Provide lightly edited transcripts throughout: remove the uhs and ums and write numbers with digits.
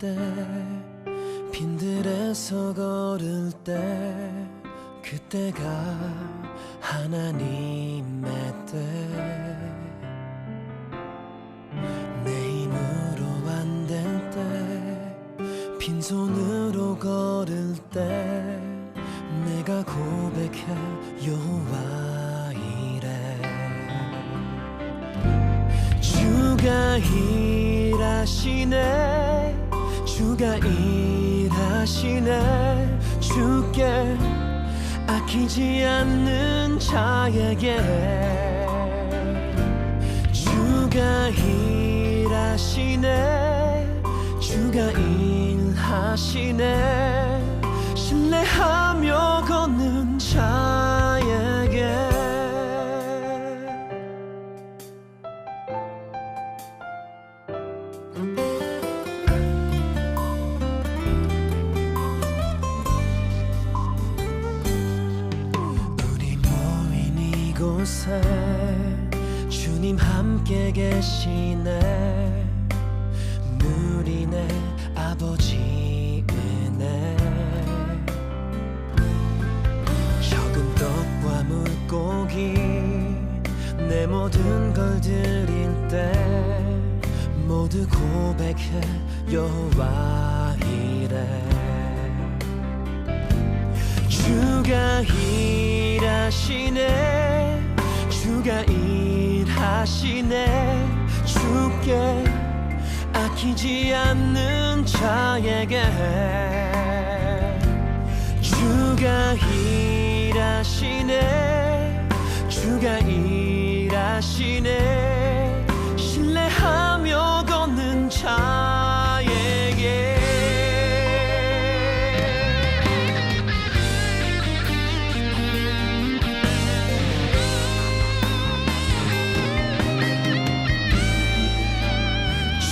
때 빈들에서 걸을 때 그때가 하나님의 때 내 힘으로 안 될 때 빈손으로 걸을 때 내가 고백해 여호와 이래 주가 일하시네 주가 일하시네 주께 아끼지 않는 자에게 주가 일하시네 주가 일하시네 신뢰하며 걷는 자에게 우리 모인 이곳에 주님 함께 계시네 무리네 아버지 은혜 적은 떡과 물고기 내 모든 걸 드릴 때 모두 고백해 여호와 이래 주가 일하시네 주가 일하시네 주께 아끼지 않는 자에게 주가 일하시네 주가 일하시네 신뢰하며 걷는 자에게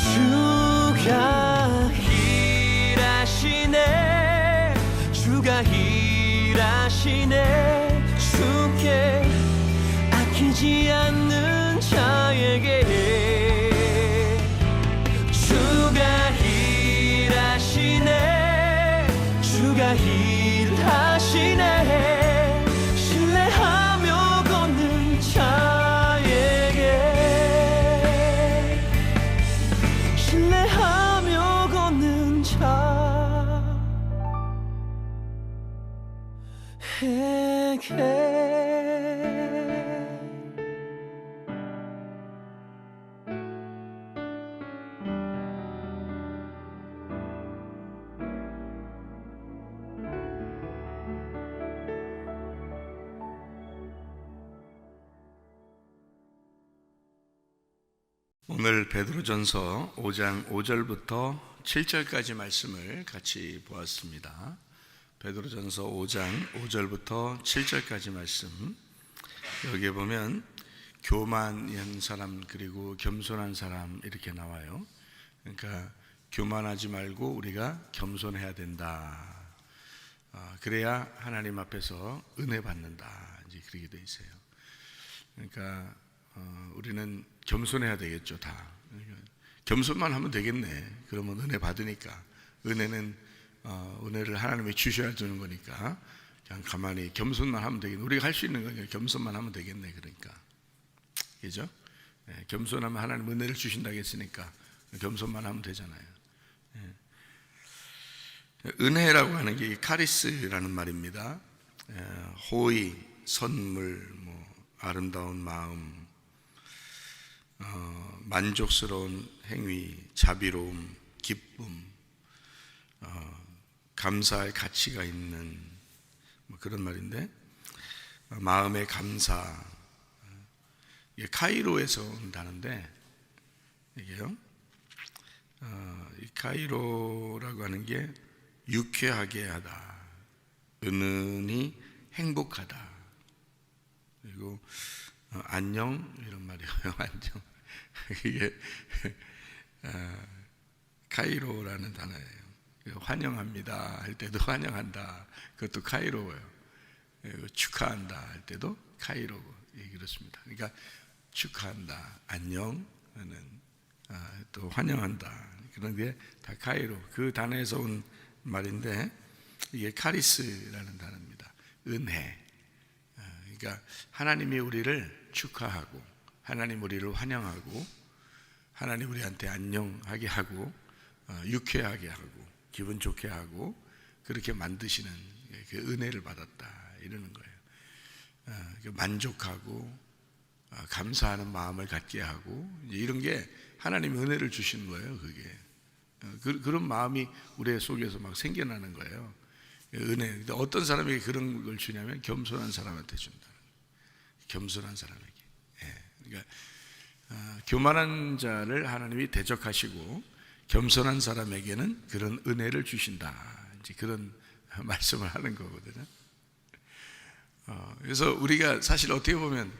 주가 일하시네 주가 일하시네 주께 아끼지 않는 자에게 주가 일하시네 주가 일하시네 신뢰하며 걷는 자에게 신뢰하며 걷는 자에게 오늘 베드로전서 5장 5절부터 7절까지 말씀을 같이 보았습니다. 베드로전서 5장 5절부터 7절까지 말씀. 여기에 보면 교만한 사람 그리고 겸손한 사람 이렇게 나와요. 그러니까 교만하지 말고 우리가 겸손해야 된다. 그래야 하나님 앞에서 은혜 받는다. 이제 그렇게 돼 있어요. 그러니까 우리는 겸손해야 되겠죠. 다 겸손만 하면 되겠네. 그러면 은혜 받으니까. 은혜는 은혜를 하나님이 주셔야 주는 거니까 그냥 가만히 겸손만 하면 되겠네. 우리가 할 수 있는 건 겸손만 하면 되겠네. 그러니까 그죠? 네, 겸손하면 하나님 은혜를 주신다고 했으니까 겸손만 하면 되잖아요. 네. 은혜라고 하는 게 카리스라는 말입니다. 호의, 선물, 아름다운 마음, 만족스러운 행위, 자비로움, 기쁨, 감사할 가치가 있는 그런 말인데, 마음의 감사, 이게 카이로에서 온다는데, 이게요, 이 카이로라고 하는 게 유쾌하게 하다, 은은히 행복하다, 그리고 안녕 이런 말이에요. 안녕. 이게 카이로라는 단어예요. 환영합니다 할 때도 환영한다. 그것도 카이로예요. 축하한다 할 때도 카이로고 그렇습니다. 그러니까 축하한다, 안녕 하는 또 환영한다. 그런 게 다 카이로 그 단어에서 온 말인데 이게 카리스라는 단어입니다. 은혜. 그러니까 하나님이 우리를 축하하고 하나님 우리를 환영하고 하나님 우리한테 안녕하게 하고 유쾌하게 하고 기분 좋게 하고 그렇게 만드시는 그 은혜를 받았다 이러는 거예요. 만족하고 감사하는 마음을 갖게 하고 이런 게 하나님 은혜를 주시는 거예요. 그게 그런 마음이 우리 속에서 막 생겨나는 거예요. 은혜. 어떤 사람에게 그런 걸 주냐면 겸손한 사람한테 준다. 겸손한 사람에게. 그러니까 교만한 자를 하나님이 대적하시고 겸손한 사람에게는 그런 은혜를 주신다. 이제 그런 말씀을 하는 거거든요. 그래서 우리가 사실 어떻게 보면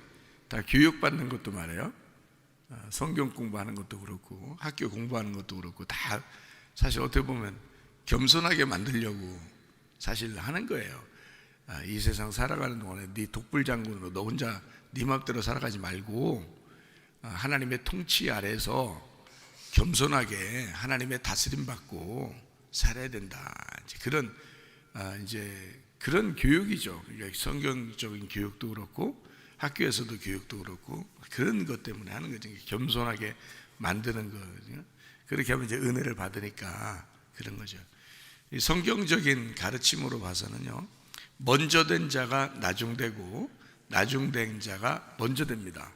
다 교육받는 것도 말이에요. 성경 공부하는 것도 그렇고 학교 공부하는 것도 그렇고 다 사실 어떻게 보면 겸손하게 만들려고 사실 하는 거예요. 이 세상 살아가는 동안에 네 독불장군으로 너 혼자 네 맘대로 살아가지 말고 하나님의 통치 아래에서 겸손하게 하나님의 다스림 받고 살아야 된다. 이제 그런 교육이죠. 그러니까 성경적인 교육도 그렇고 학교에서도 교육도 그렇고 그런 것 때문에 하는 거죠. 겸손하게 만드는 거죠. 그렇게 하면 이제 은혜를 받으니까 그런 거죠. 이 성경적인 가르침으로 봐서는요, 먼저 된 자가 나중되고 나중된 자가 먼저 됩니다.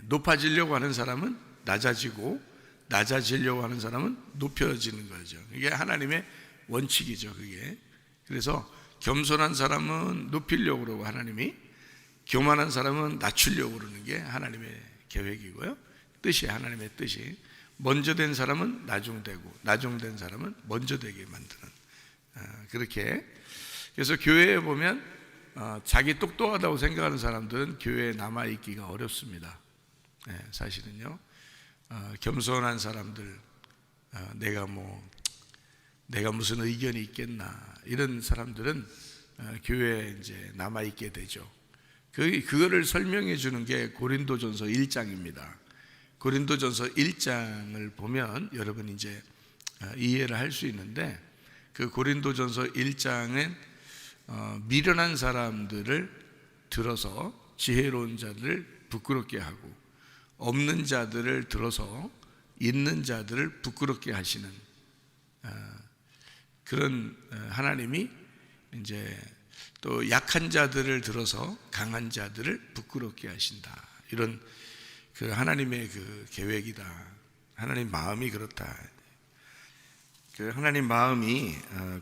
높아지려고 하는 사람은 낮아지고 낮아지려고 하는 사람은 높여지는 거죠. 이게 하나님의 원칙이죠. 그게. 그래서 겸손한 사람은 높이려고 그러고 하나님이, 교만한 사람은 낮추려고 그러는 게 하나님의 계획이고요. 뜻이, 하나님의 뜻이. 먼저 된 사람은 나중되고 나중된 사람은 먼저 되게 만드는 그렇게. 그래서 교회에 보면 자기 똑똑하다고 생각하는 사람들은 교회에 남아있기가 어렵습니다. 사실은요. 겸손한 사람들, 내가 무슨 의견이 있겠나 이런 사람들은 교회에 이제 남아있게 되죠. 그거를 설명해 주는 게 고린도전서 1장입니다. 고린도전서 1장을 보면 여러분 이제 이해를 할 수 있는데, 그 고린도전서 1장은 미련한 사람들을 들어서 지혜로운 자들을 부끄럽게 하고 없는 자들을 들어서 있는 자들을 부끄럽게 하시는 그런 하나님이 이제 또 약한 자들을 들어서 강한 자들을 부끄럽게 하신다. 이런 그 하나님의 그 계획이다. 하나님 마음이 그렇다. 그 하나님 마음이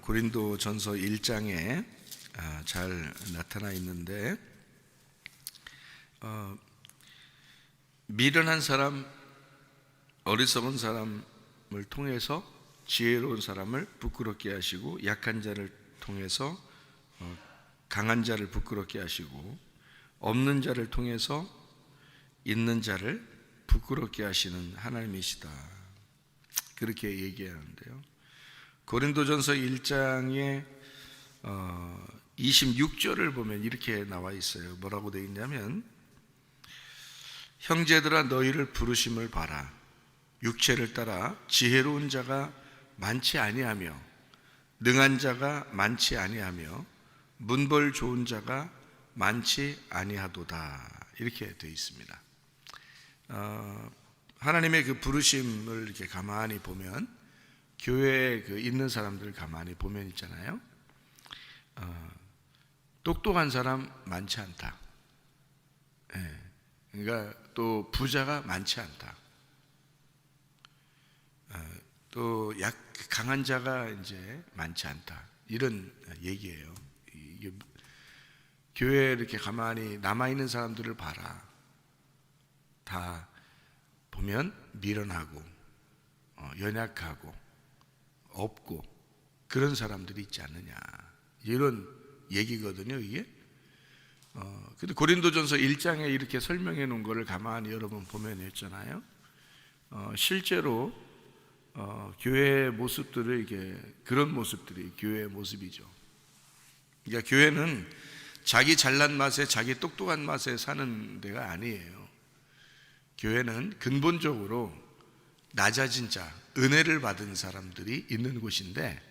고린도전서 1장에 잘 나타나 있는데, 미련한 사람, 어리석은 사람을 통해서 지혜로운 사람을 부끄럽게 하시고 약한 자를 통해서 강한 자를 부끄럽게 하시고 없는 자를 통해서 있는 자를 부끄럽게 하시는 하나님이시다. 그렇게 얘기하는데요. 고린도전서 1장의 26절을 보면 이렇게 나와 있어요. 뭐라고 되어 있냐면, 형제들아 너희를 부르심을 봐라. 육체를 따라 지혜로운 자가 많지 아니하며 능한 자가 많지 아니하며 문벌 좋은 자가 많지 아니하도다. 이렇게 되어 있습니다. 하나님의 그 부르심을 이렇게 가만히 보면, 교회에 그 있는 사람들 가만히 보면 있잖아요. 똑똑한 사람 많지 않다. 그러니까 또 부자가 많지 않다. 또 강한 자가 이제 많지 않다. 이런 얘기예요. 이게 교회에 이렇게 가만히 남아있는 사람들을 봐라. 다 보면 미련하고 연약하고 없고 그런 사람들이 있지 않느냐, 이런 얘기거든요. 이게 근데 고린도전서 1장에 이렇게 설명해 놓은 거를 가만히 여러분 보면 있잖아요. 실제로 교회의 모습들을, 이게 그런 모습들이 교회의 모습이죠. 그러니까 교회는 자기 잘난 맛에, 자기 똑똑한 맛에 사는 데가 아니에요. 교회는 근본적으로 낮아진 자, 은혜를 받은 사람들이 있는 곳인데,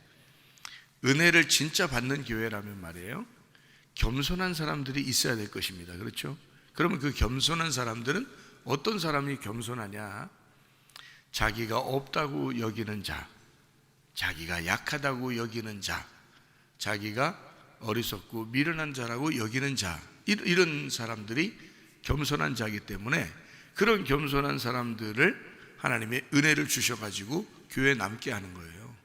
은혜를 진짜 받는 교회라면 말이에요, 겸손한 사람들이 있어야 될 것입니다. 그렇죠? 그러면 그 겸손한 사람들은 어떤 사람이 겸손하냐? 자기가 없다고 여기는 자, 자기가 약하다고 여기는 자, 자기가 어리석고 미련한 자라고 여기는 자, 이런 사람들이 겸손한 자이기 때문에 그런 겸손한 사람들을 하나님의 은혜를 주셔가지고 교회에 남게 하는 거예요.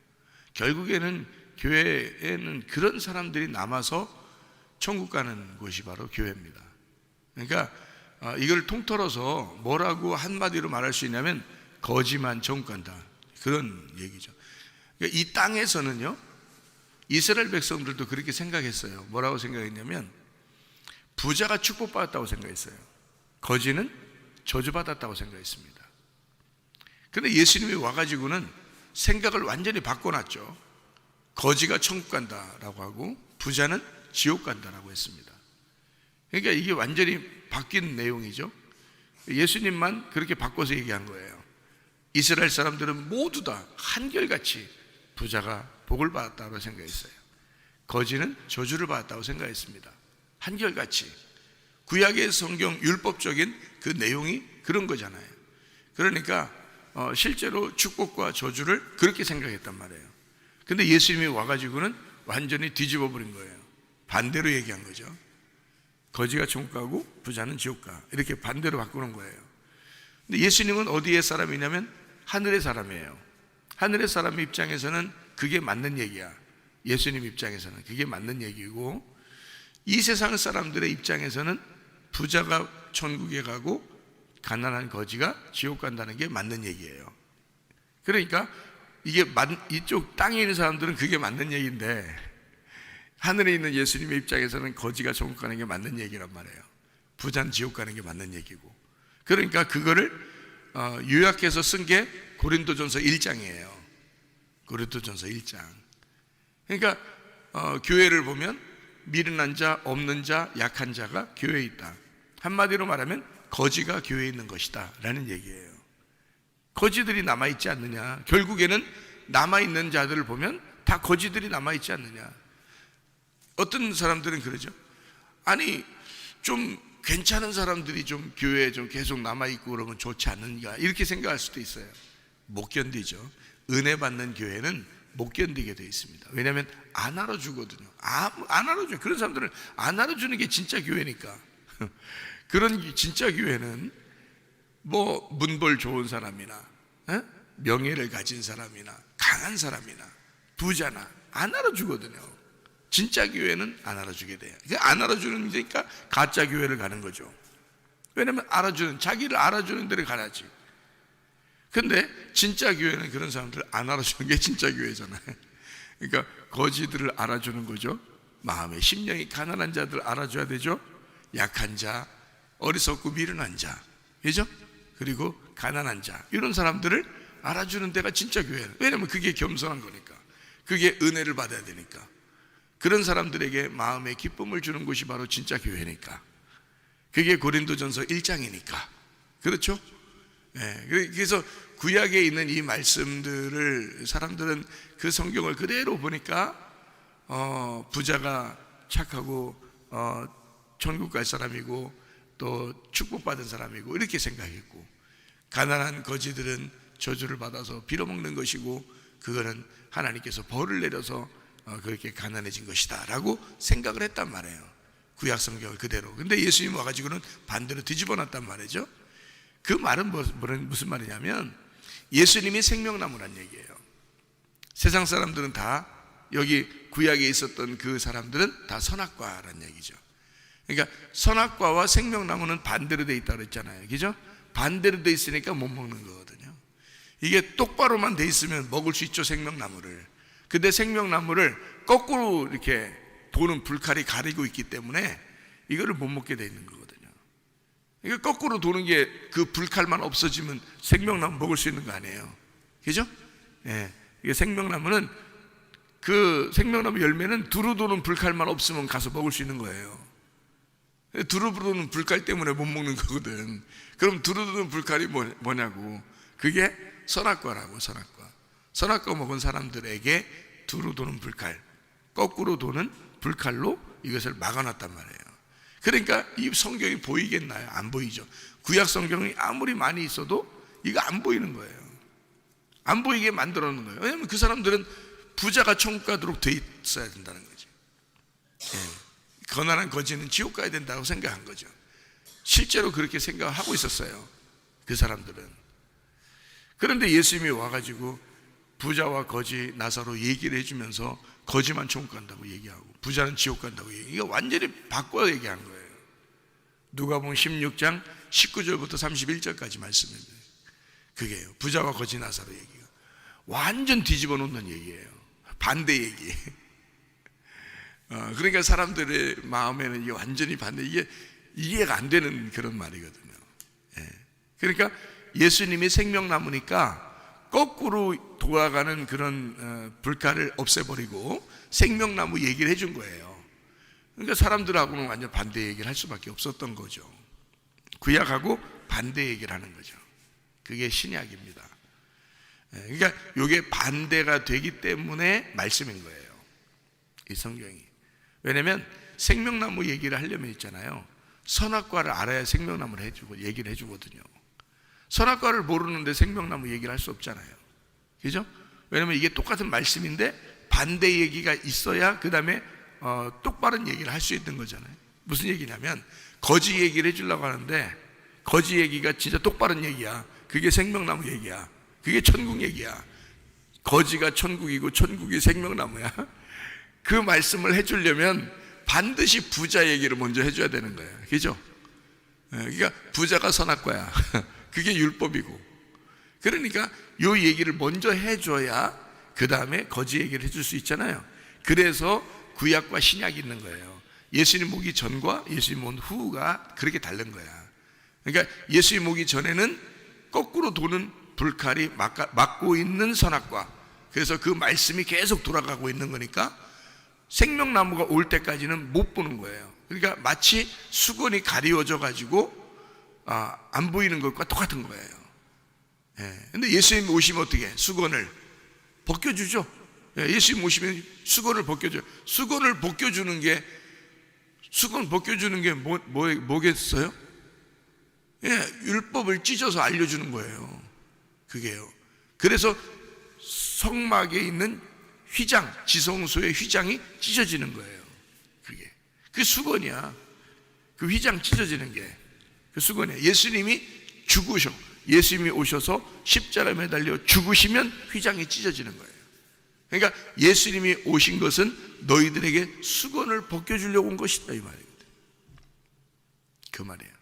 결국에는 교회에는 그런 사람들이 남아서 천국 가는 곳이 바로 교회입니다. 그러니까 이걸 통틀어서 뭐라고 한마디로 말할 수 있냐면 거지만 천국 간다, 그런 얘기죠. 그러니까 이 땅에서는요, 이스라엘 백성들도 그렇게 생각했어요. 뭐라고 생각했냐면 부자가 축복받았다고 생각했어요. 거지는 저주받았다고 생각했습니다. 그런데 예수님이 와가지고는 생각을 완전히 바꿔놨죠. 거지가 천국 간다라고 하고 부자는 지옥 간다라고 했습니다. 그러니까 이게 완전히 바뀐 내용이죠. 예수님만 그렇게 바꿔서 얘기한 거예요. 이스라엘 사람들은 모두 다 한결같이 부자가 복을 받았다고 생각했어요. 거지는 저주를 받았다고 생각했습니다. 한결같이. 구약의 성경 율법적인 그 내용이 그런 거잖아요. 그러니까 실제로 축복과 저주를 그렇게 생각했단 말이에요. 근데 예수님이 와가지고는 완전히 뒤집어 버린 거예요. 반대로 얘기한 거죠. 거지가 천국 가고 부자는 지옥 가, 이렇게 반대로 바꾸는 거예요. 근데 예수님은 어디의 사람이냐면 하늘의 사람이에요. 하늘의 사람의 입장에서는 그게 맞는 얘기야. 예수님 입장에서는 그게 맞는 얘기고, 이 세상 사람들의 입장에서는 부자가 천국에 가고 가난한 거지가 지옥 간다는 게 맞는 얘기예요. 그러니까 이게 이쪽 땅에 있는 사람들은 그게 맞는 얘기인데, 하늘에 있는 예수님의 입장에서는 거지가 천국 가는 게 맞는 얘기란 말이에요. 부자는 지옥 가는 게 맞는 얘기고. 그러니까 그거를 요약해서 쓴 게 고린도전서 1장이에요. 고린도전서 1장. 그러니까 교회를 보면 미련한 자, 없는 자, 약한 자가 교회에 있다. 한마디로 말하면 거지가 교회에 있는 것이다 라는 얘기예요. 거지들이 남아있지 않느냐. 결국에는 남아있는 자들을 보면 다 거지들이 남아있지 않느냐. 어떤 사람들은 그러죠. 아니, 좀 괜찮은 사람들이 좀 교회에 좀 계속 남아있고 그러면 좋지 않는가, 이렇게 생각할 수도 있어요. 못 견디죠. 은혜 받는 교회는 못 견디게 되어 있습니다. 왜냐하면 안 알아주거든요. 안 알아줘요. 그런 사람들은 안 알아주는 게 진짜 교회니까. 그런 진짜 교회는 뭐 문벌 좋은 사람이나 명예를 가진 사람이나 강한 사람이나 부자나 안 알아주거든요. 진짜 교회는 안 알아주게 돼요. 안 알아주는 데니까 가짜 교회를 가는 거죠. 왜냐하면 자기를 알아주는 데를 가야지. 근데 진짜 교회는 그런 사람들을 안 알아주는 게 진짜 교회잖아요. 그러니까 거지들을 알아주는 거죠. 마음의 심령이 가난한 자들 알아줘야 되죠. 약한 자, 어리석고 미련한 자, 그죠? 그리고 가난한 자, 이런 사람들을 알아주는 데가 진짜 교회예요. 왜냐하면 그게 겸손한 거니까, 그게 은혜를 받아야 되니까. 그런 사람들에게 마음의 기쁨을 주는 곳이 바로 진짜 교회니까. 그게 고린도전서 1장이니까. 그렇죠? 네, 그래서 구약에 있는 이 말씀들을 사람들은 그 성경을 그대로 보니까 부자가 착하고 천국 갈 사람이고 또 축복받은 사람이고 이렇게 생각했고, 가난한 거지들은 저주를 받아서 빌어먹는 것이고 그거는 하나님께서 벌을 내려서 그렇게 가난해진 것이다 라고 생각을 했단 말이에요. 구약 성경을 그대로. 근데 예수님 와가지고는 반대로 뒤집어 놨단 말이죠. 그 말은 무슨 말이냐면 예수님이 생명나무란 얘기예요. 세상 사람들은 다, 여기 구약에 있었던 그 사람들은 다 선악과란 얘기죠. 그러니까 선악과와 생명나무는 반대로 돼 있다고 했잖아요. 그죠? 반대로 돼 있으니까 못 먹는 거거든요. 이게 똑바로만 돼 있으면 먹을 수 있죠, 생명나무를. 근데 생명나무를 거꾸로 이렇게 도는 불칼이 가리고 있기 때문에 이거를 못 먹게 돼 있는 거거든요. 이게 거꾸로 도는 게 그 불칼만 없어지면 생명나무 먹을 수 있는 거 아니에요. 그죠? 예. 이게 생명나무는, 그 생명나무 열매는 두루 도는 불칼만 없으면 가서 먹을 수 있는 거예요. 두루 도는 불칼 때문에 못 먹는 거거든. 그럼 두루 도는 불칼이 뭐냐고. 그게 선악과라고. 선악과 먹은 사람들에게 두루 도는 불칼, 거꾸로 도는 불칼로 이것을 막아놨단 말이에요. 그러니까 이 성경이 보이겠나요? 안 보이죠. 구약 성경이 아무리 많이 있어도 이거 안 보이는 거예요. 안 보이게 만들어 놓은 거예요. 왜냐하면 그 사람들은 부자가 천국 가도록 돼 있어야 된다는 거죠. 가난한 거지는 지옥 가야 된다고 생각한 거죠. 실제로 그렇게 생각하고 있었어요, 그 사람들은. 그런데 예수님이 와가지고 부자와 거지 나사로 얘기를 해주면서 거지만 천국 간다고 얘기하고 부자는 지옥 간다고 얘기하고, 이거 완전히 바꿔 얘기한 거예요. 누가복음 16장 19절부터 31절까지 말씀입니다. 그게요, 부자와 거지 나사로 얘기가 완전 뒤집어 놓는 얘기예요. 반대 얘기. 그러니까 사람들의 마음에는 이게 완전히 반대, 이게 이해가 안 되는 그런 말이거든요. 그러니까 예수님이 생명나무니까 거꾸로 돌아가는 그런 불칼을 없애버리고 생명나무 얘기를 해준 거예요. 그러니까 사람들하고는 완전 반대 얘기를 할 수밖에 없었던 거죠. 구약하고 반대 얘기를 하는 거죠. 그게 신약입니다. 그러니까 이게 반대가 되기 때문에 말씀인 거예요, 이 성경이. 왜냐하면 생명나무 얘기를 하려면 있잖아요, 선악과를 알아야 생명나무를 해주고 얘기를 해주거든요. 선악과를 모르는데 생명나무 얘기를 할 수 없잖아요, 그죠? 왜냐하면 이게 똑같은 말씀인데 반대 얘기가 있어야 그 다음에 똑바른 얘기를 할 수 있는 거잖아요. 무슨 얘기냐면 거지 얘기를 해주려고 하는데 거지 얘기가 진짜 똑바른 얘기야. 그게 생명나무 얘기야. 그게 천국 얘기야. 거지가 천국이고 천국이 생명나무야. 그 말씀을 해주려면 반드시 부자 얘기를 먼저 해줘야 되는 거예요, 그죠? 그러니까 부자가 선악과야. 그게 율법이고. 그러니까 요 얘기를 먼저 해줘야 그 다음에 거지 얘기를 해줄 수 있잖아요. 그래서 구약과 신약이 있는 거예요. 예수님 오기 전과 예수님 온 후가 그렇게 다른 거야. 그러니까 예수님 오기 전에는 거꾸로 도는 불칼이 막고 있는 선악과, 그래서 그 말씀이 계속 돌아가고 있는 거니까 생명나무가 올 때까지는 못 보는 거예요. 그러니까 마치 수건이 가리워져 가지고 안 보이는 것과 똑같은 거예요. 근데 예수님 오시면 어떻게 해? 수건을 벗겨주죠. 예수님 오시면 수건을 벗겨줘요. 수건 벗겨주는 게 뭐겠어요? 율법을 찢어서 알려주는 거예요, 그게요. 그래서 성막에 있는 휘장, 지성소의 휘장이 찢어지는 거예요. 그게 수건이야. 그 휘장 찢어지는 게 그 수건이야. 예수님이 예수님이 오셔서 십자가에 매달려 죽으시면 휘장이 찢어지는 거예요. 그러니까 예수님이 오신 것은 너희들에게 수건을 벗겨주려고 온 것이다, 이 말이거든. 그 말이에요.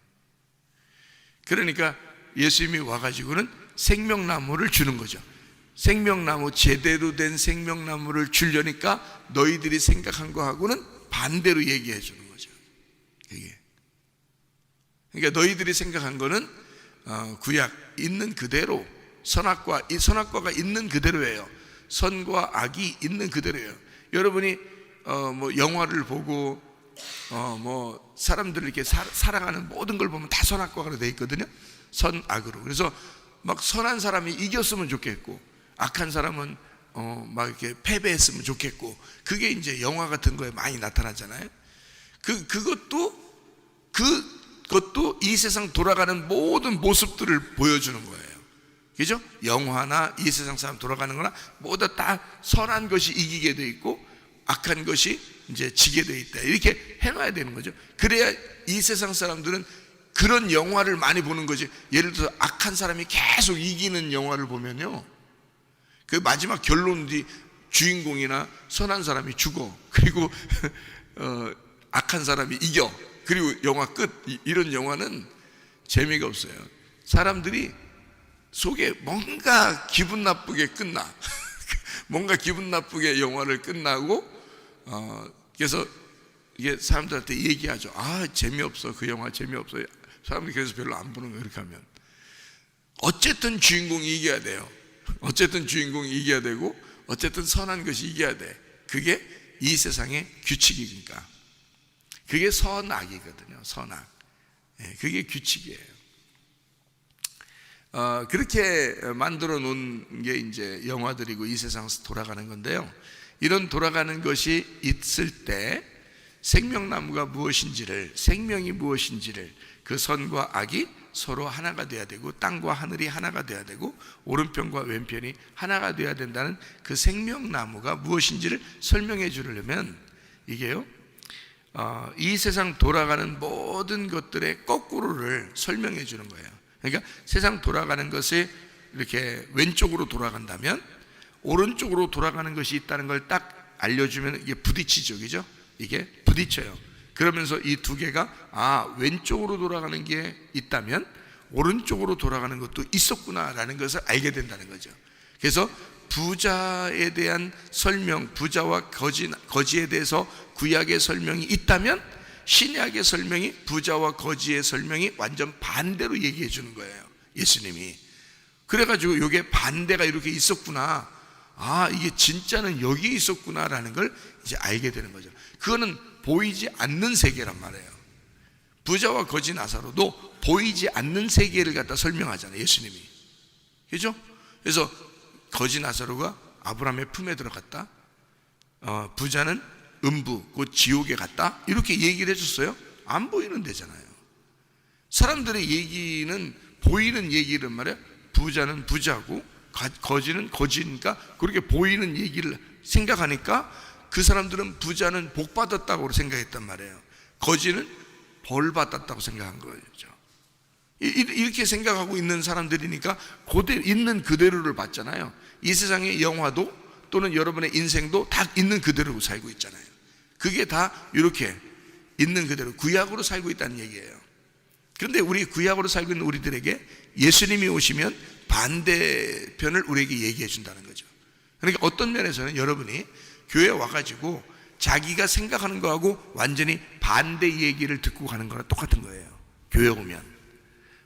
그러니까 예수님이 와가지고는 생명나무를 주는 거죠. 생명나무, 제대로 된 생명나무를 주려니까 너희들이 생각한 거하고는 반대로 얘기해 주는 거죠. 이게. 그러니까 너희들이 생각한 거는 구약 있는 그대로, 선악과가 있는 그대로예요. 선과 악이 있는 그대로예요. 여러분이 뭐 영화를 보고 뭐 사람들을 이렇게 사랑하는 모든 걸 보면 다 선악과로 되어 있거든요. 선악으로. 그래서 막 선한 사람이 이겼으면 좋겠고 악한 사람은 막 이렇게 패배했으면 좋겠고, 그게 이제 영화 같은 거에 많이 나타나잖아요. 그것도 이 세상 돌아가는 모든 모습들을 보여주는 거예요, 그죠? 영화나 이 세상 사람 돌아가는 거나 모두 다 선한 것이 이기게 돼 있고 악한 것이 이제 지게 돼 있다, 이렇게 해놔야 되는 거죠. 그래야 이 세상 사람들은 그런 영화를 많이 보는 거지. 예를 들어서 악한 사람이 계속 이기는 영화를 보면요, 그 마지막 결론 뒤 주인공이나 선한 사람이 죽어, 그리고 악한 사람이 이겨, 그리고 영화 끝. 이런 영화는 재미가 없어요. 사람들이 속에 뭔가 기분 나쁘게 끝나. 뭔가 기분 나쁘게 영화를 끝나고 그래서 이게 사람들한테 얘기하죠. 재미없어, 그 영화 재미없어요. 사람들이 그래서 별로 안 보는 거예요. 이렇게 하면 어쨌든 주인공이 이겨야 돼요. 어쨌든 주인공이 이겨야 되고 어쨌든 선한 것이 이겨야 돼. 그게 이 세상의 규칙이니까. 그게 선악이거든요. 선악. 그게 규칙이에요. 그렇게 만들어 놓은 게 이제 영화들이고 이 세상에서 돌아가는 건데요. 이런 돌아가는 것이 있을 때 생명나무가 무엇인지를, 생명이 무엇인지를, 그 선과 악이 서로 하나가 돼야 되고 땅과 하늘이 하나가 돼야 되고 오른편과 왼편이 하나가 돼야 된다는 그 생명나무가 무엇인지를 설명해 주려면 이게요, 이 세상 돌아가는 모든 것들의 거꾸로를 설명해 주는 거예요. 그러니까 세상 돌아가는 것이 이렇게 왼쪽으로 돌아간다면 오른쪽으로 돌아가는 것이 있다는 걸 딱 알려주면 이게 부딪히죠, 그죠? 이게 부딪혀요. 그러면서 이 두 개가 왼쪽으로 돌아가는 게 있다면 오른쪽으로 돌아가는 것도 있었구나라는 것을 알게 된다는 거죠. 그래서 부자에 대한 설명, 부자와 거지에 대해서 구약의 설명이 있다면 신약의 설명이 부자와 거지의 설명이 완전 반대로 얘기해 주는 거예요, 예수님이. 그래가지고 이게 반대가 이렇게 있었구나, 이게 진짜는 여기 있었구나라는 걸 이제 알게 되는 거죠. 그거는 보이지 않는 세계란 말이에요. 부자와 거지 나사로도 보이지 않는 세계를 갖다 설명하잖아요, 예수님이. 그죠? 그래서 거지 나사로가 아브라함의 품에 들어갔다, 부자는 음부, 곧 지옥에 갔다, 이렇게 얘기를 해줬어요. 안 보이는 데잖아요. 사람들의 얘기는 보이는 얘기란 말이에요. 부자는 부자고 거지는 거지니까 그렇게 보이는 얘기를 생각하니까 그 사람들은 부자는 복 받았다고 생각했단 말이에요. 거지는 벌 받았다고 생각한 거죠. 이렇게 생각하고 있는 사람들이니까 있는 그대로를 봤잖아요. 이 세상의 영화도 또는 여러분의 인생도 다 있는 그대로 살고 있잖아요. 그게 다 이렇게 있는 그대로 구약으로 살고 있다는 얘기예요. 그런데 우리 구약으로 살고 있는 우리들에게 예수님이 오시면 반대편을 우리에게 얘기해 준다는 거죠. 그러니까 어떤 면에서는 여러분이 교회에 와가지고 자기가 생각하는 거하고 완전히 반대 얘기를 듣고 가는 거랑 똑같은 거예요. 교회 오면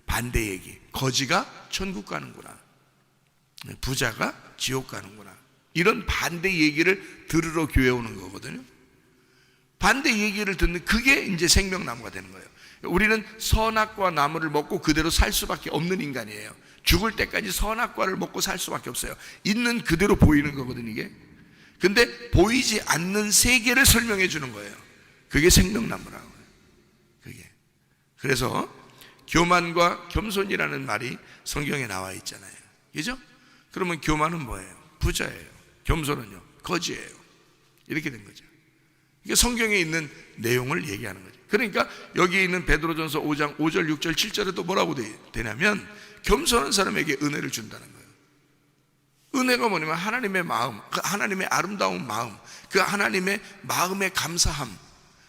반대 얘기, 거지가 천국 가는구나, 부자가 지옥 가는구나, 이런 반대 얘기를 들으러 교회 오는 거거든요. 반대 얘기를 듣는 그게 이제 생명나무가 되는 거예요. 우리는 선악과 나무를 먹고 그대로 살 수밖에 없는 인간이에요. 죽을 때까지 선악과를 먹고 살 수밖에 없어요. 있는 그대로 보이는 거거든요, 이게. 근데 보이지 않는 세계를 설명해 주는 거예요. 그게 생명나무라고 해요. 그게. 그래서 교만과 겸손이라는 말이 성경에 나와 있잖아요. 그죠? 그러면 교만은 뭐예요? 부자예요. 겸손은요? 거지예요. 이렇게 된 거죠. 이게 성경에 있는 내용을 얘기하는 거죠. 그러니까 여기 있는 베드로전서 5장 5절, 6절, 7절에도 뭐라고 되냐면 겸손한 사람에게 은혜를 준다는 거예요. 은혜가 뭐냐면 하나님의 마음, 그 하나님의 아름다운 마음, 그 하나님의 마음의 감사함,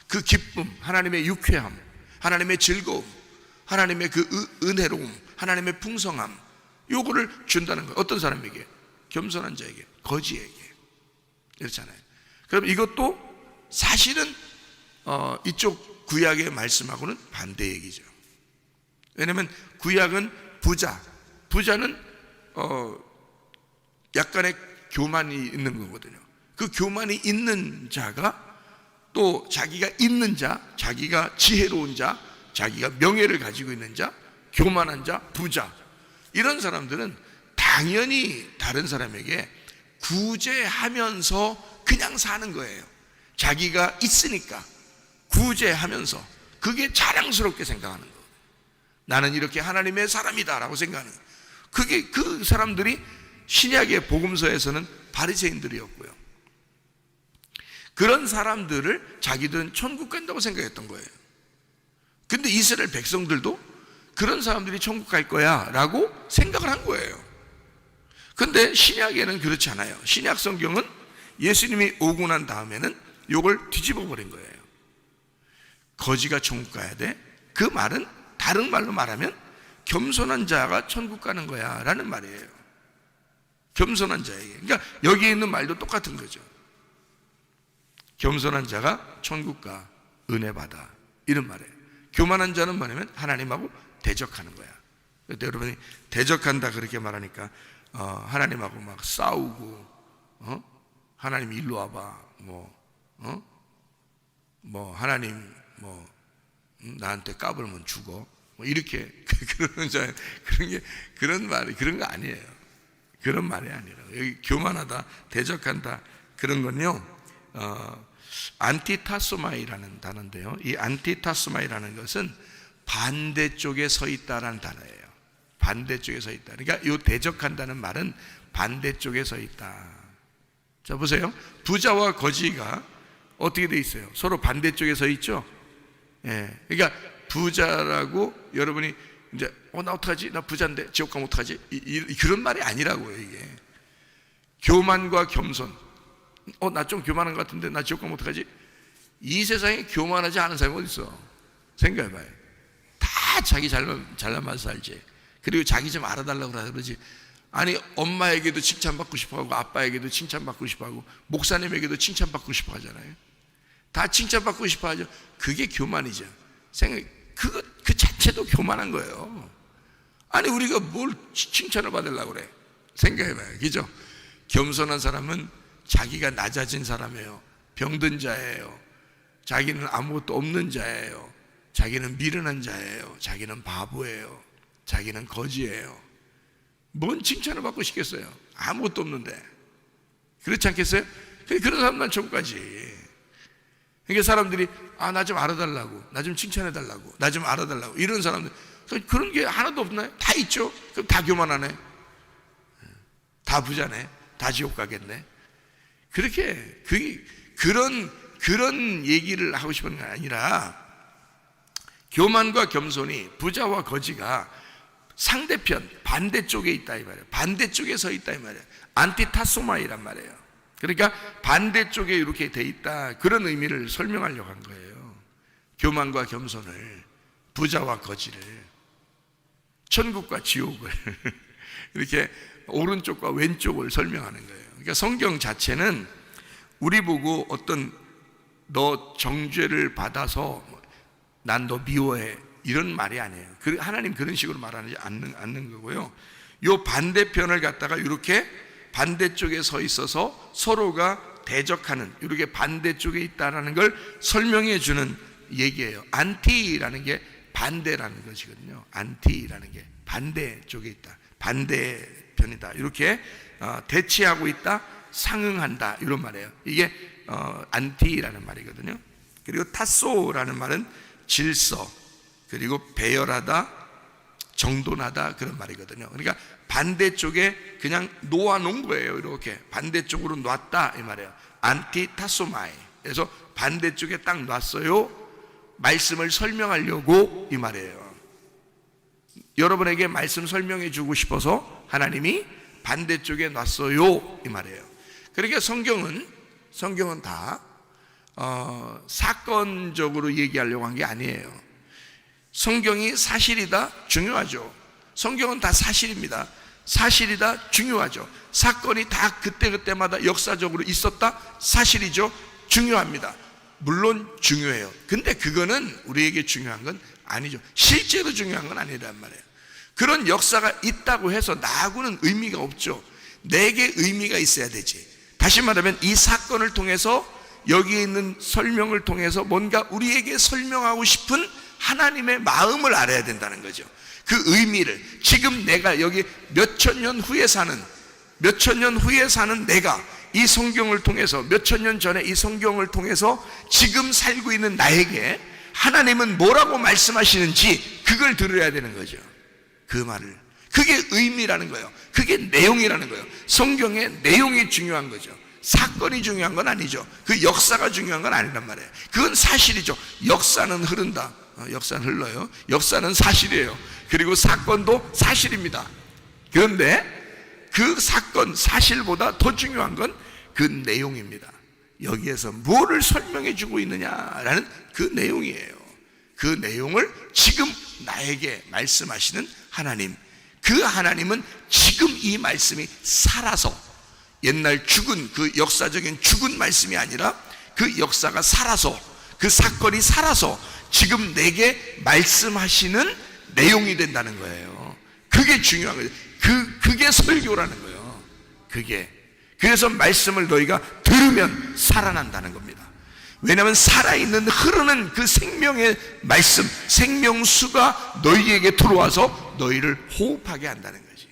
그 기쁨, 하나님의 유쾌함, 하나님의 즐거움, 하나님의 그 은혜로움, 하나님의 풍성함, 요거를 준다는 거예요. 어떤 사람에게? 겸손한 자에게, 거지에게. 이렇잖아요. 그럼 이것도 사실은 이쪽 구약의 말씀하고는 반대 얘기죠. 왜냐하면 구약은 부자는 약간의 교만이 있는 거거든요. 그 교만이 있는 자가 또 자기가 있는 자, 자기가 지혜로운 자, 자기가 명예를 가지고 있는 자, 교만한 자, 부자, 이런 사람들은 당연히 다른 사람에게 구제하면서 그냥 사는 거예요. 자기가 있으니까 구제하면서 그게 자랑스럽게 생각하는 거예요. 나는 이렇게 하나님의 사람이다 라고 생각하는 거예요. 그게 그 사람들이 신약의 복음서에서는 바리새인들이었고요. 그런 사람들을 자기들은 천국 간다고 생각했던 거예요. 근데 이스라엘 백성들도 그런 사람들이 천국 갈 거야 라고 생각을 한 거예요. 근데 신약에는 그렇지 않아요. 신약 성경은 예수님이 오고 난 다음에는 이걸 뒤집어 버린 거예요. 거지가 천국 가야 돼. 그 말은 다른 말로 말하면 겸손한 자가 천국 가는 거야 라는 말이에요. 겸손한 자에게. 그러니까 여기에 있는 말도 똑같은 거죠. 겸손한 자가 천국 가, 은혜 받아, 이런 말이에요. 교만한 자는 뭐냐면 하나님하고 대적하는 거야. 그때 여러분이 대적한다 그렇게 말하니까 하나님하고 막 싸우고, 하나님 일로 와봐, 뭐 하나님 나한테 까불면 죽어, 뭐 이렇게 그러는 자 그런 게 그런 말이 그런 거 아니에요. 그런 말이 아니라 여기 교만하다, 대적한다 그런 건요. 안티타소마이라는 단어인데요. 이 안티타소마이라는 것은 반대쪽에 서 있다라는 단어예요. 반대쪽에 서 있다. 그러니까 이 대적한다는 말은 반대쪽에 서 있다. 자 보세요. 부자와 거지가 어떻게 돼 있어요? 서로 반대쪽에 서 있죠. 예. 그러니까 부자라고 여러분이 이제 나 어떡하지? 나 부자인데 지옥 가면 어떡하지? 그런 말이 아니라고요. 이게 교만과 겸손. 나 좀 교만한 것 같은데 나 지옥 가면 어떡하지? 이 세상에 교만하지 않은 사람이 어디 있어? 생각해봐요. 다 자기 잘나만 살지. 그리고 자기 좀 알아달라고 그러지. 아니 엄마에게도 칭찬받고 싶어하고 아빠에게도 칭찬받고 싶어하고 목사님에게도 칭찬받고 싶어하잖아요. 다 칭찬받고 싶어하죠. 그게 교만이죠. 그 자체도 교만한 거예요. 아니 우리가 뭘 칭찬을 받으려고 그래? 생각해봐요. 그죠? 겸손한 사람은 자기가 낮아진 사람이에요. 병든 자예요. 자기는 아무것도 없는 자예요. 자기는 미련한 자예요. 자기는 바보예요. 자기는 거지예요. 뭔 칭찬을 받고 싶겠어요? 아무것도 없는데. 그렇지 않겠어요? 그런 사람만 천국까지. 그러니까 사람들이 나 좀 알아달라고, 나 좀 칭찬해달라고, 나 좀 알아달라고 이런 사람들 그런 게 하나도 없나요? 다 있죠. 그럼 다 교만하네, 다 부자네, 다 지옥 가겠네. 그렇게 그런 얘기를 하고 싶은 게 아니라 교만과 겸손이 부자와 거지가 상대편 반대쪽에 있다 이 말이에요. 반대쪽에 서 있다 이 말이에요. 안티타소마이란 말이에요. 그러니까 반대쪽에 이렇게 돼 있다 그런 의미를 설명하려고 한 거예요. 교만과 겸손을, 부자와 거지를, 천국과 지옥을 이렇게 오른쪽과 왼쪽을 설명하는 거예요. 그러니까 성경 자체는 우리 보고 어떤 너 정죄를 받아서 난 너 미워해 이런 말이 아니에요. 하나님 그런 식으로 말하지 않는 거고요. 요 반대편을 갖다가 이렇게 반대쪽에 서 있어서 서로가 대적하는 이렇게 반대쪽에 있다라는 걸 설명해 주는 얘기예요. 안티라는 게 반대라는 것이거든요. 안티라는 게 반대쪽에 있다, 반대편이다, 이렇게 대치하고 있다, 상응한다 이런 말이에요. 이게 안티라는 말이거든요. 그리고 타소라는 말은 질서, 그리고 배열하다, 정돈하다 그런 말이거든요. 그러니까 반대쪽에 그냥 놓아놓은 거예요. 이렇게 반대쪽으로 놨다 이 말이에요. 안티타소마이. 그래서 반대쪽에 딱 놨어요. 말씀을 설명하려고 이 말이에요. 여러분에게 말씀 설명해 주고 싶어서 하나님이 반대쪽에 놨어요 이 말이에요. 그러니까 성경은 다 사건적으로 얘기하려고 한 게 아니에요. 성경이 사실이다 중요하죠. 성경은 다 사실입니다. 사실이다 중요하죠. 사건이 다 그때그때마다 역사적으로 있었다 사실이죠. 중요합니다. 물론 중요해요. 근데 그거는 우리에게 중요한 건 아니죠. 실제로 중요한 건 아니란 말이에요. 그런 역사가 있다고 해서 나하고는 의미가 없죠. 내게 의미가 있어야 되지. 다시 말하면 이 사건을 통해서 여기에 있는 설명을 통해서 뭔가 우리에게 설명하고 싶은 하나님의 마음을 알아야 된다는 거죠. 그 의미를, 지금 내가 여기 몇천 년 후에 사는 내가 이 성경을 통해서, 몇천 년 전에 이 성경을 통해서 지금 살고 있는 나에게 하나님은 뭐라고 말씀하시는지 그걸 들어야 되는 거죠. 그 말을. 그게 의미라는 거예요. 그게 내용이라는 거예요. 성경의 내용이 중요한 거죠. 사건이 중요한 건 아니죠. 그 역사가 중요한 건 아니란 말이에요. 그건 사실이죠. 역사는 흐른다. 역사는 흘러요. 역사는 사실이에요. 그리고 사건도 사실입니다. 그런데 그 사건, 사실보다 더 중요한 건 그 내용입니다. 여기에서 뭐를 설명해 주고 있느냐라는 그 내용이에요. 그 내용을 지금 나에게 말씀하시는 하나님, 그 하나님은 지금 이 말씀이 살아서, 옛날 죽은 그 역사적인 죽은 말씀이 아니라 그 역사가 살아서, 그 사건이 살아서 지금 내게 말씀하시는 내용이 된다는 거예요. 그게 중요한 거예요. 그게 설교라는 거예요. 그래서 말씀을 너희가 들으면 살아난다는 겁니다. 왜냐하면 살아있는 흐르는 그 생명의 말씀, 생명수가 너희에게 들어와서 너희를 호흡하게 한다는 거지.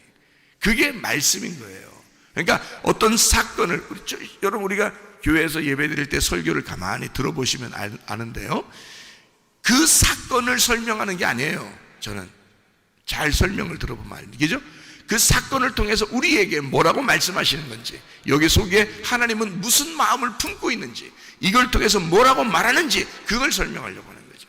그게 말씀인 거예요. 그러니까 어떤 사건을, 여러분 우리가 교회에서 예배드릴 때 설교를 가만히 들어보시면 아는데요, 그 사건을 설명하는 게 아니에요. 저는 잘 설명을 들어보면 알겠죠? 그 사건을 통해서 우리에게 뭐라고 말씀하시는 건지, 여기 속에 하나님은 무슨 마음을 품고 있는지, 이걸 통해서 뭐라고 말하는지, 그걸 설명하려고 하는 거죠.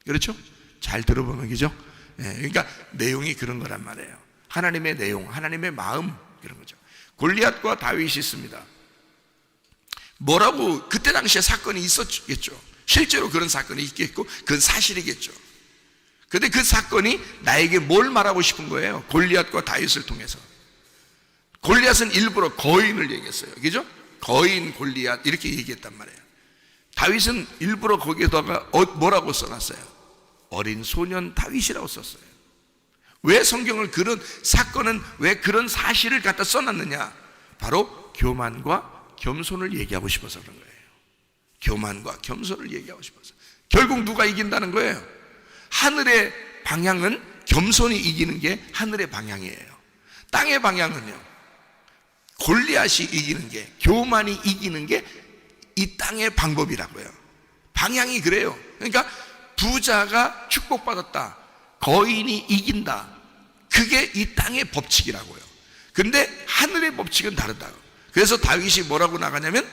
그렇죠? 잘 들어보면, 그죠? 그러니까 내용이 그런 거란 말이에요. 하나님의 내용, 하나님의 마음, 그런 거죠. 골리앗과 다윗이 있습니다. 뭐라고, 그때 당시에 사건이 있었겠죠. 실제로 그런 사건이 있겠고, 그건 사실이겠죠. 근데 그 사건이 나에게 뭘 말하고 싶은 거예요? 골리앗과 다윗을 통해서. 골리앗은 일부러 거인을 얘기했어요. 그죠? 거인 골리앗 이렇게 얘기했단 말이에요. 다윗은 일부러 거기에다가 뭐라고 써놨어요? 어린 소년 다윗이라고 썼어요. 왜 성경을 그런 사건은 왜 그런 사실을 갖다 써놨느냐? 바로 교만과 겸손을 얘기하고 싶어서 그런 거예요. 교만과 겸손을 얘기하고 싶어서. 결국 누가 이긴다는 거예요? 하늘의 방향은 겸손이 이기는 게 하늘의 방향이에요. 땅의 방향은요, 골리앗이 이기는 게, 교만이 이기는 게 이 땅의 방법이라고요. 방향이 그래요. 그러니까 부자가 축복받았다, 거인이 이긴다, 그게 이 땅의 법칙이라고요. 근데 하늘의 법칙은 다르다. 그래서 다윗이 뭐라고 나가냐면,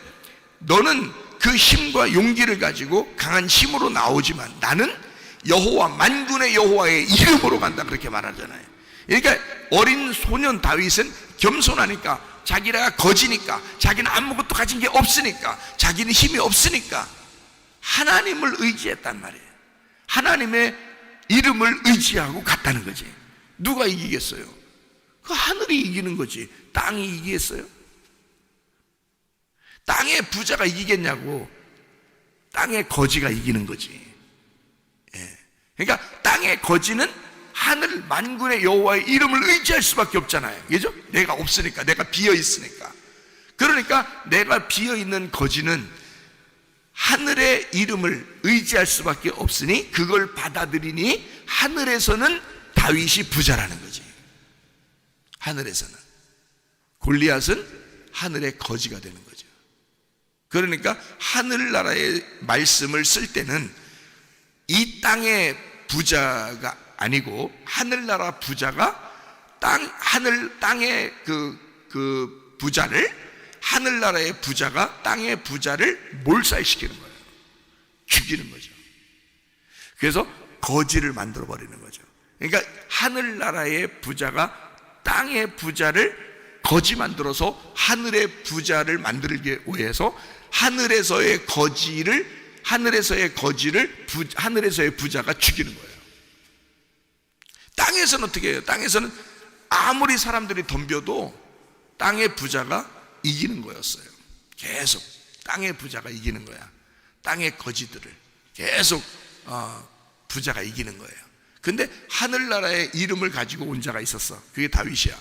너는 그 힘과 용기를 가지고 강한 힘으로 나오지만 나는 여호와, 만군의 여호와의 이름으로 간다, 그렇게 말하잖아요. 그러니까 어린 소년 다윗은 겸손하니까, 자기가 거지니까, 자기는 아무것도 가진 게 없으니까, 자기는 힘이 없으니까 하나님을 의지했단 말이에요. 하나님의 이름을 의지하고 갔다는 거지. 누가 이기겠어요? 그 하늘이 이기는 거지. 땅이 이기겠어요? 땅의 부자가 이기겠냐고. 땅의 거지가 이기는 거지. 그러니까 땅의 거지는 하늘 만군의 여호와의 이름을 의지할 수밖에 없잖아요. 그죠? 내가 없으니까, 내가 비어 있으니까. 그러니까 내가 비어 있는 거지는 하늘의 이름을 의지할 수밖에 없으니 그걸 받아들이니 하늘에서는 다윗이 부자라는 거지. 하늘에서는. 골리앗은 하늘의 거지가 되는 거죠. 그러니까 하늘나라의 말씀을 쓸 때는 이 땅의 부자가 아니고, 하늘나라 부자가 땅의 그 부자를, 하늘나라의 부자가 땅의 부자를 몰살시키는 거예요. 죽이는 거죠. 그래서 거지를 만들어 버리는 거죠. 그러니까 하늘나라의 부자가 땅의 부자를 거지 만들어서 하늘의 부자를 만들기 위해서 하늘에서의 하늘에서의 부자가 죽이는 거예요. 땅에서는 어떻게 해요? 땅에서는 아무리 사람들이 덤벼도 땅의 부자가 이기는 거였어요. 계속 땅의 부자가 이기는 거야. 땅의 거지들을 계속 부자가 이기는 거예요. 근데 하늘나라의 이름을 가지고 온 자가 있었어. 그게 다윗이야.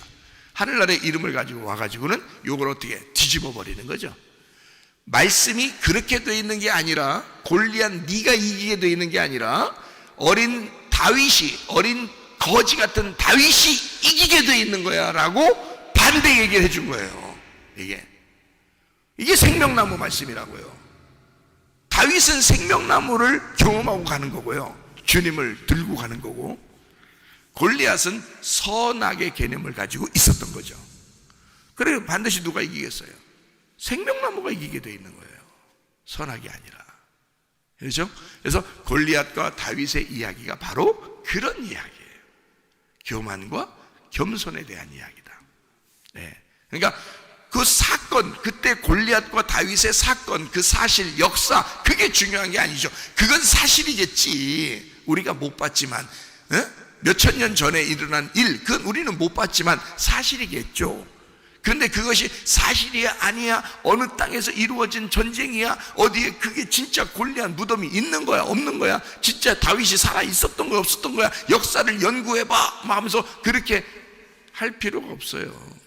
하늘나라의 이름을 가지고 와가지고는 요걸 어떻게 뒤집어 버리는 거죠. 말씀이 그렇게 돼 있는 게 아니라, 골리앗 네가 이기게 돼 있는 게 아니라, 어린 거지 같은 다윗이 이기게 돼 있는 거야 라고 반대 얘기를 해준 거예요. 이게 생명나무 말씀이라고요. 다윗은 생명나무를 경험하고 가는 거고요, 주님을 들고 가는 거고, 골리앗은 선악의 개념을 가지고 있었던 거죠. 그래서 반드시 누가 이기겠어요? 생명나무가 이기게 돼 있는 거예요, 선악이 아니라. 그렇죠? 그래서 골리앗과 다윗의 이야기가 바로 그런 이야기예요. 교만과 겸손에 대한 이야기다. 그러니까 그 사건, 그때 골리앗과 다윗의 사건, 그 사실, 역사, 그게 중요한 게 아니죠. 그건 사실이겠지. 우리가 못 봤지만, 몇천 년 전에 일어난 일, 그건 우리는 못 봤지만 사실이겠죠. 그런데 그것이 사실이야 아니야, 어느 땅에서 이루어진 전쟁이야, 어디에 그게 진짜 골리앗 무덤이 있는 거야 없는 거야, 진짜 다윗이 살아 있었던 거야 없었던 거야, 역사를 연구해봐 하면서 그렇게 할 필요가 없어요.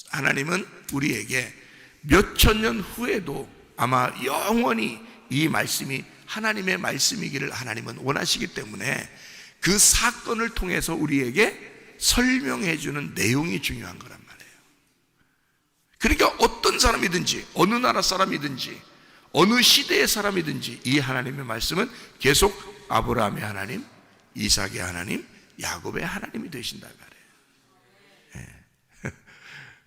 하나님은 우리에게 몇천 년 후에도 아마 영원히 이 말씀이 하나님의 말씀이기를 하나님은 원하시기 때문에 그 사건을 통해서 우리에게 설명해 주는 내용이 중요한 거란 말이에요. 그러니까 어떤 사람이든지, 어느 나라 사람이든지, 어느 시대의 사람이든지 이 하나님의 말씀은 계속 아브라함의 하나님, 이삭의 하나님, 야곱의 하나님이 되신다 말이에요. 예.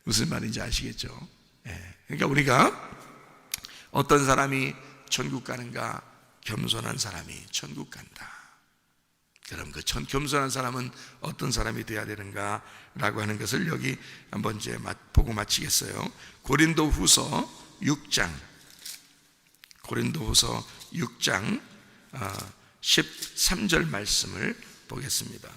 무슨 말인지 아시겠죠? 예. 그러니까 우리가 어떤 사람이 천국 가는가? 겸손한 사람이 천국 간다. 그럼 그 겸손한 사람은 어떤 사람이 되어야 되는가? 라고 하는 것을 여기 한번 이제 보고 마치겠어요. 고린도후서 6장 13절 말씀을 보겠습니다.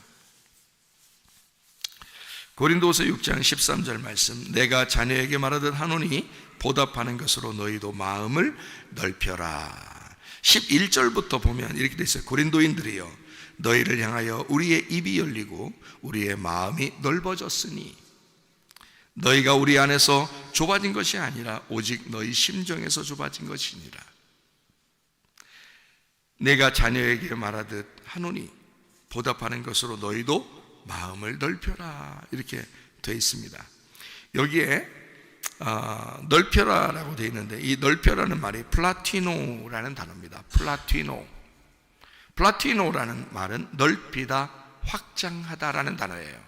고린도후서 6장 13절 말씀. 내가 자녀에게 말하듯 하노니 보답하는 것으로 너희도 마음을 넓혀라. 11절부터 보면 이렇게 돼 있어요. 고린도인들이여, 너희를 향하여 우리의 입이 열리고 우리의 마음이 넓어졌으니 너희가 우리 안에서 좁아진 것이 아니라 오직 너희 심정에서 좁아진 것이니라. 내가 자녀에게 말하듯 하노니 보답하는 것으로 너희도 마음을 넓혀라. 이렇게 되어 있습니다. 여기에 넓혀라라고 되어 있는데, 이 넓혀라는 말이 플라티노라는 단어입니다. 플라티노라는 말은 넓히다, 확장하다라는 단어예요.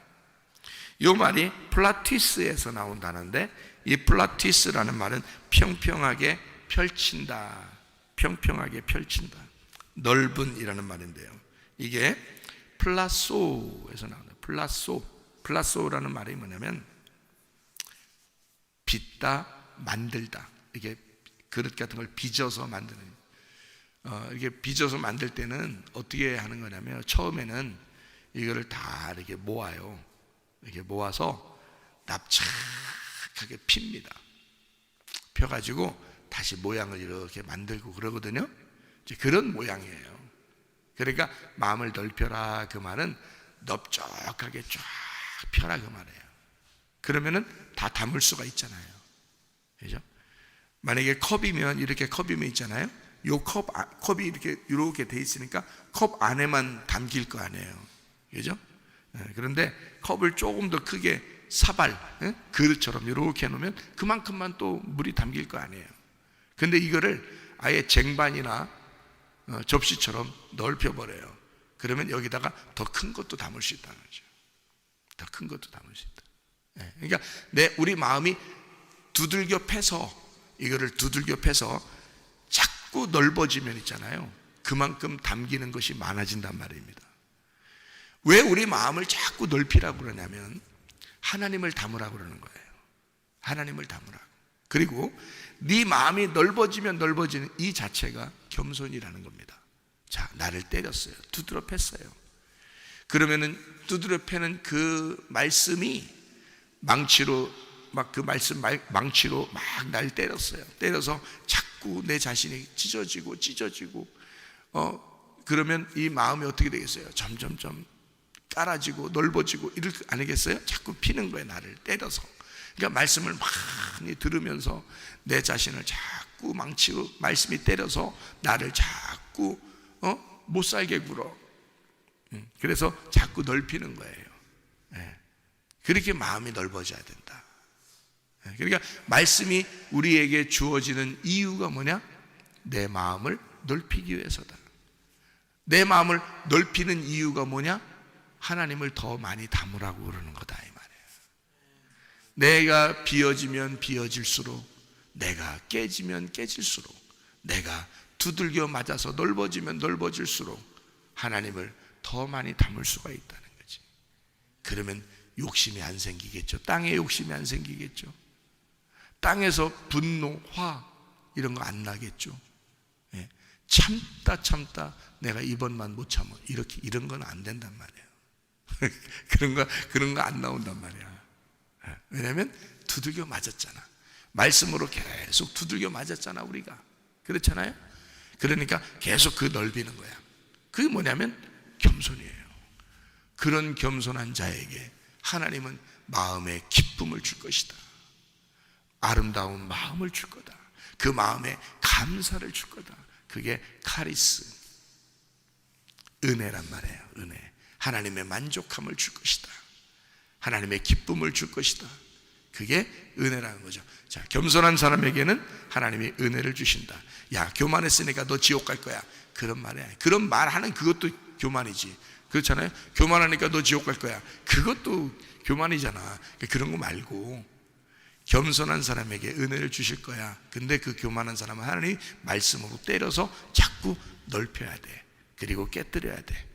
이 말이 플라티스에서 나온 단어인데, 이 플라티스라는 말은 평평하게 펼친다, 평평하게 펼친다, 넓은이라는 말인데요. 이게 플라소에서 나온다. 플라소라는 말이 뭐냐면 빚다, 만들다. 이게 그릇 같은 걸 빚어서 만드는. 이게 빚어서 만들 때는 어떻게 하는 거냐면, 처음에는 이거를 다 이렇게 모아요. 이렇게 모아서 납작하게 핍니다. 펴가지고 다시 모양을 이렇게 만들고 그러거든요. 이제 그런 모양이에요. 그러니까 마음을 넓혀라, 그 말은 넓적하게 쫙 펴라, 그 말이에요. 그러면은 다 담을 수가 있잖아요. 그죠? 만약에 컵이면, 이렇게 컵이면 있잖아요. 요 컵이 이렇게 돼 있으니까 컵 안에만 담길 거 아니에요. 그죠? 그런데 컵을 조금 더 크게 사발, 그릇처럼 이렇게 해놓으면 그만큼만 또 물이 담길 거 아니에요. 근데 이거를 아예 쟁반이나 접시처럼 넓혀버려요. 그러면 여기다가 더 큰 것도 담을 수 있다는 거죠. 더 큰 것도 담을 수 있다. 그러니까 우리 마음이 두들겨 패서, 이거를 두들겨 패서 자꾸 넓어지면 있잖아요. 그만큼 담기는 것이 많아진단 말입니다. 왜 우리 마음을 자꾸 넓히라고 그러냐면 하나님을 담으라고 그러는 거예요. 하나님을 담으라고. 그리고 네 마음이 넓어지면 넓어지는 이 자체가 겸손이라는 겁니다. 자, 나를 때렸어요. 두드려 팼어요. 그러면은 두드려 패는 그 말씀이 망치로 망치로 막 날 때렸어요. 때려서 자꾸 내 자신이 찢어지고 그러면 이 마음이 어떻게 되겠어요? 점점점 깔아지고 넓어지고 이럴 거 아니겠어요? 자꾸 피는 거예요, 나를 때려서. 그러니까 말씀을 많이 들으면서 내 자신을 자꾸 망치로 말씀이 때려서 나를 자꾸 못 살게 굴어. 그래서 자꾸 넓히는 거예요. 그렇게 마음이 넓어져야 된다. 그러니까 말씀이 우리에게 주어지는 이유가 뭐냐? 내 마음을 넓히기 위해서다. 내 마음을 넓히는 이유가 뭐냐? 하나님을 더 많이 담으라고 그러는 거다, 이 말이에요. 내가 비어지면 비어질수록, 내가 깨지면 깨질수록, 내가 두들겨 맞아서 넓어지면 넓어질수록 하나님을 더 많이 담을 수가 있다는 거지. 그러면 욕심이 안 생기겠죠. 땅에 욕심이 안 생기겠죠. 땅에서 분노, 화 이런 거 안 나겠죠. 참다 내가 이번만 못 참아, 이런 건 안 된단 말이에요. 그런 거 안 나온단 말이야. 왜냐하면 두들겨 맞았잖아. 말씀으로 계속 두들겨 맞았잖아, 우리가. 그렇잖아요. 그러니까 계속 그 넓이는 거야. 그게 뭐냐면 겸손이에요. 그런 겸손한 자에게 하나님은 마음의 기쁨을 줄 것이다. 아름다운 마음을 줄 거다. 그 마음에 감사를 줄 거다. 그게 카리스, 은혜란 말이에요. 은혜. 하나님의 만족함을 줄 것이다. 하나님의 기쁨을 줄 것이다. 그게 은혜라는 거죠. 자, 겸손한 사람에게는 하나님이 은혜를 주신다. 야, 교만했으니까 너 지옥 갈 거야. 그런 말이야. 그런 말하는 그것도 교만이지. 그렇잖아요. 교만하니까 너 지옥 갈 거야. 그것도 교만이잖아. 그런 거 말고 겸손한 사람에게 은혜를 주실 거야. 근데 그 교만한 사람은 하나님이 말씀으로 때려서 자꾸 넓혀야 돼. 그리고 깨뜨려야 돼.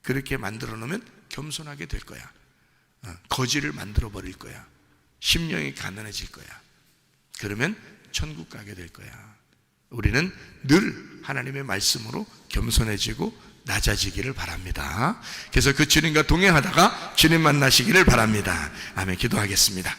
그렇게 만들어 놓으면 겸손하게 될 거야. 거지를 만들어 버릴 거야. 심령이 가난해질 거야. 그러면 천국 가게 될 거야. 우리는 늘 하나님의 말씀으로 겸손해지고 낮아지기를 바랍니다. 그래서 그 주님과 동행하다가 주님 만나시기를 바랍니다. 아멘. 기도하겠습니다.